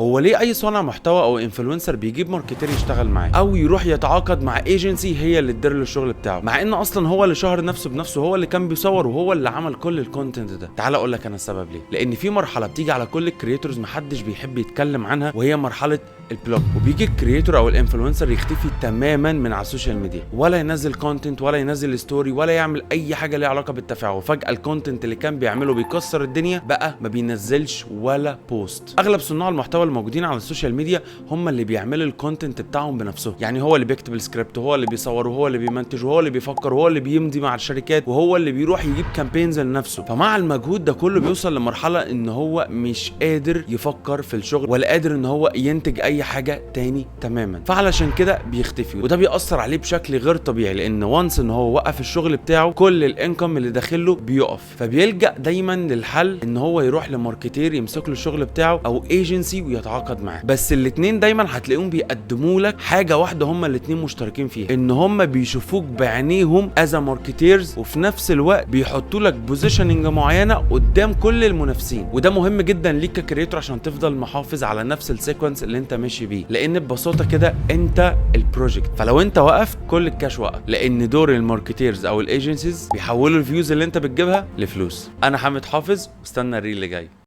هو ليه اي صانع محتوى او انفلونسر بيجيب ماركتير يشتغل معاه او يروح يتعاقد مع ايجنسي هي اللي تدير له الشغل بتاعه، مع ان اصلا هو اللي شهر نفسه بنفسه، هو اللي كان بيصور وهو اللي عمل كل الكونتنت ده؟ تعال اقول لك انا السبب ليه. لان في مرحله بتيجي على كل الكرييتورز محدش بيحب يتكلم عنها، وهي مرحله البلوك. وبيجي الكرييتور او الانفلونسر يختفي تماما من على السوشيال ميديا، ولا ينزل كونتنت ولا ينزل ستوري ولا يعمل اي حاجه ليها علاقه بالتفاعل. وفجاه الكونتنت اللي كان بيعمله بيكسر الدنيا بقى ما بينزلش ولا بوست. اغلب صناع المحتوى الموجودين على السوشيال ميديا هم اللي بيعملوا الكونتنت بتاعهم بنفسهم، يعني هو اللي بيكتب السكريبت، وهو اللي بيصور، وهو اللي بيمنتج، وهو اللي بيفكر، وهو اللي بيمضي مع الشركات، وهو اللي بيروح يجيب كامبينز لنفسه. فمع المجهود ده كله بيوصل لمرحله ان هو مش قادر يفكر في الشغل ولا قادر ان هو ينتج اي حاجه تاني تماما، فعلشان كده بيختفي. وده بيأثر عليه بشكل غير طبيعي، لان وانس ان هو وقف الشغل بتاعه كل الانكم اللي داخله بيقف. فبيلجأ دايما للحل ان هو يروح لماركتير يمسك له الشغل بتاعه او ايجنسي ويتعاقد معاه. بس الاثنين دايما هتلاقيهم بيقدموا لك حاجه واحده هما الاثنين مشتركين فيها، ان هما بيشوفوك بعينيهم از ماركتيرز، وفي نفس الوقت بيحطوا لك بوزيشننج معينه قدام كل المنافسين. وده مهم جدا ليك ككريتور عشان تفضل محافظ على نفس السيكونس اللي انت ماشي بيه، لان ببساطه كده انت البروجكت. فلو انت وقفت كل الكاش وقف، لان دور الماركتيرز او الايجنسيز بيحولوا الفيوز اللي انت بتجيبها لفلوس. انا حامد حافظ، استنى الريل اللي جاي.